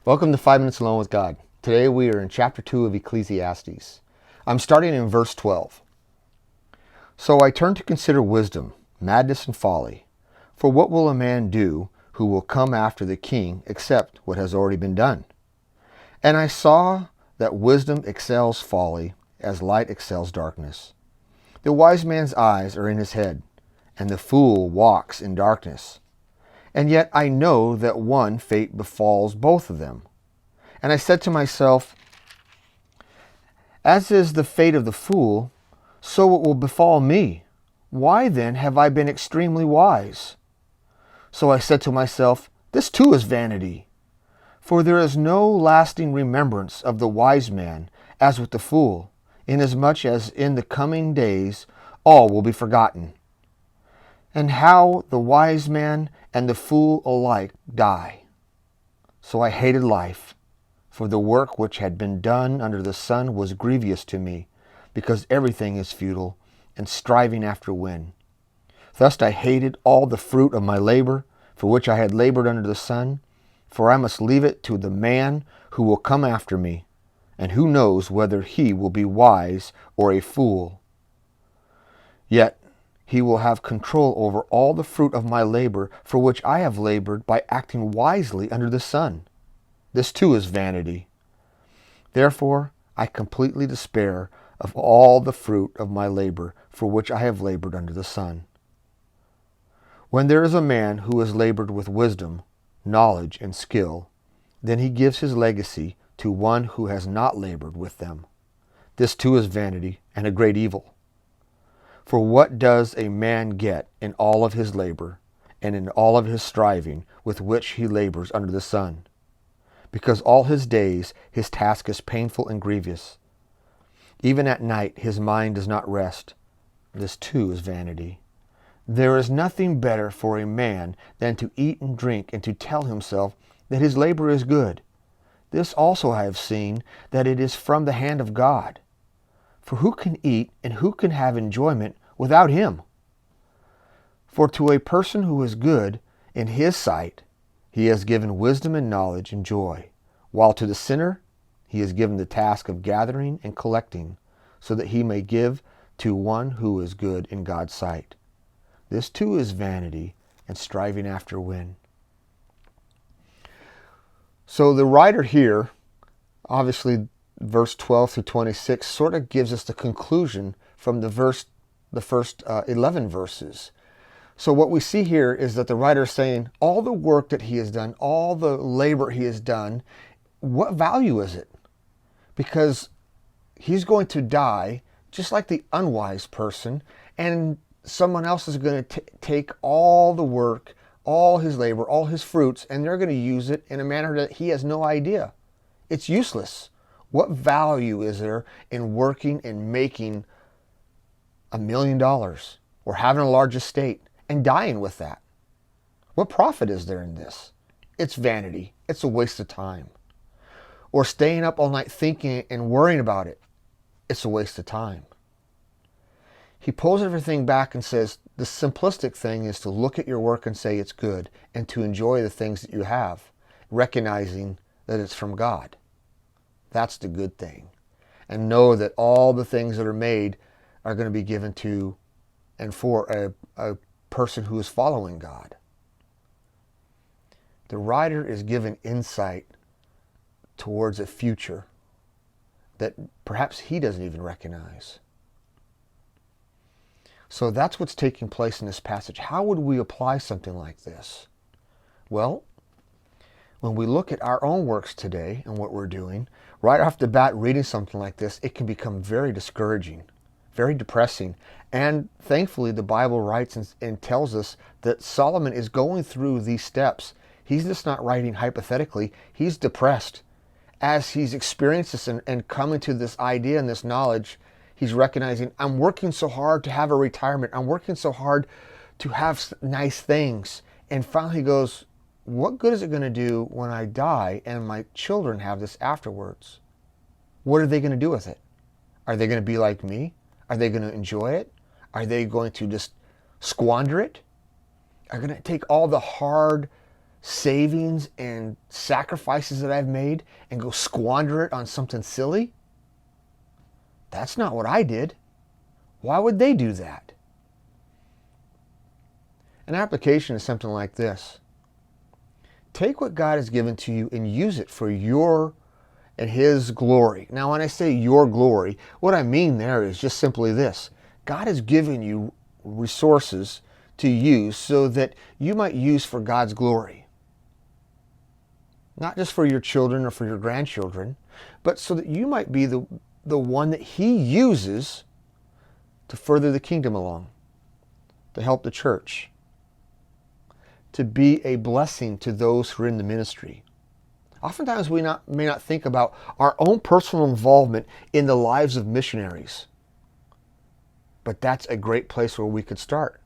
Welcome to 5 Minutes Alone with God. Today we are in chapter 2 of Ecclesiastes. I'm starting in verse 12. So I turned to consider wisdom, madness, and folly. For what will a man do who will come after the king except what has already been done? And I saw that wisdom excels folly, as light excels darkness. The wise man's eyes are in his head, and the fool walks in darkness. And yet I know that one fate befalls both of them. And I said to myself, as is the fate of the fool, so it will befall me. Why then have I been extremely wise? So I said to myself, this too is vanity. For there is no lasting remembrance of the wise man as with the fool, inasmuch as in the coming days all will be forgotten. And how the wise man and the fool alike die. So I hated life, for the work which had been done under the sun was grievous to me, because everything is futile, and striving after wind. Thus I hated all the fruit of my labor, for which I had labored under the sun, for I must leave it to the man who will come after me, and who knows whether he will be wise or a fool. Yet he will have control over all the fruit of my labor, for which I have labored by acting wisely under the sun. This too is vanity. Therefore I completely despair of all the fruit of my labor, for which I have labored under the sun. When there is a man who has labored with wisdom, knowledge, and skill, then he gives his legacy to one who has not labored with them. This too is vanity and a great evil. For what does a man get in all of his labor and in all of his striving with which he labors under the sun? Because all his days his task is painful and grievous. Even at night his mind does not rest. This too is vanity. There is nothing better for a man than to eat and drink and to tell himself that his labor is good. This also I have seen, that it is from the hand of God. For who can eat and who can have enjoyment without him? For to a person who is good in his sight, he has given wisdom and knowledge and joy, while to the sinner he has given the task of gathering and collecting, so that he may give to one who is good in God's sight. This too is vanity and striving after wind. So the writer here, obviously verse 12 through 26, sort of gives us the conclusion from the first 11 verses. So what we see here is that the writer is saying all the work that he has done, all the labor he has done, what value is it? Because he's going to die just like the unwise person, and someone else is going to take all the work, all his labor, all his fruits, and they're going to use it in a manner that he has no idea. It's useless. What value is there in working and making $1 million or having a large estate and dying with that? What profit is there in this? It's vanity. It's a waste of time. Or staying up all night thinking and worrying about it. It's a waste of time. He pulls everything back and says the simplistic thing is to look at your work and say it's good, and to enjoy the things that you have, recognizing that it's from God. That's the good thing. And know that all the things that are made are going to be given to and for a person who is following God. The writer is given insight towards a future that perhaps he doesn't even recognize. So that's what's taking place in this passage. How would we apply something like this? Well, when we look at our own works today and what we're doing, right off the bat reading something like this, it can become very discouraging, very depressing. And thankfully the Bible writes and tells us that Solomon is going through these steps. He's just not writing hypothetically. He's depressed. As he's experienced this and coming to this idea and this knowledge, he's recognizing, I'm working so hard to have a retirement. I'm working so hard to have nice things. And finally he goes, what good is it going to do when I die and my children have this afterwards? What are they going to do with it? Are they going to be like me? Are they going to enjoy it? Are they going to just squander it? Are going to take all the hard savings and sacrifices that I've made and go squander it on something silly? That's not what I did. Why would they do that? An application is something like this. Take what God has given to you and use it for your and His glory. Now, when I say your glory, what I mean there is just simply this. God has given you resources to use so that you might use for God's glory. Not just for your children or for your grandchildren, but so that you might be the one that He uses to further the kingdom along, to help the church, to be a blessing to those who are in the ministry. Oftentimes we may not think about our own personal involvement in the lives of missionaries. But that's a great place where we could start.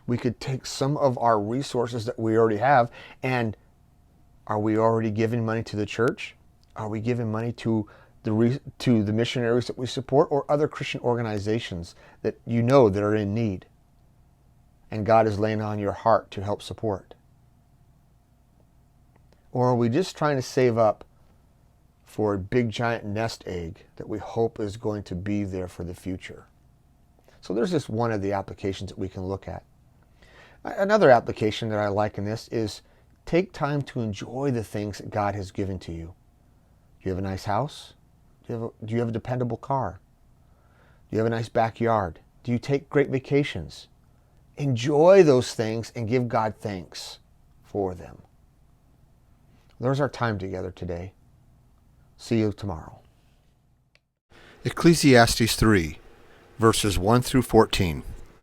We could take some of our resources that we already have, and are we already giving money to the church? Are we giving money to the missionaries that we support, or other Christian organizations that you know that are in need and God is laying on your heart to help support? Or are we just trying to save up for a big giant nest egg that we hope is going to be there for the future? So there's just one of the applications that we can look at. Another application that I like in this is take time to enjoy the things that God has given to you. Do you have a nice house? Do you have a dependable car? Do you have a nice backyard? Do you take great vacations? Enjoy those things and give God thanks for them. There's our time together today. See you tomorrow. Ecclesiastes 3, verses 1 through 14.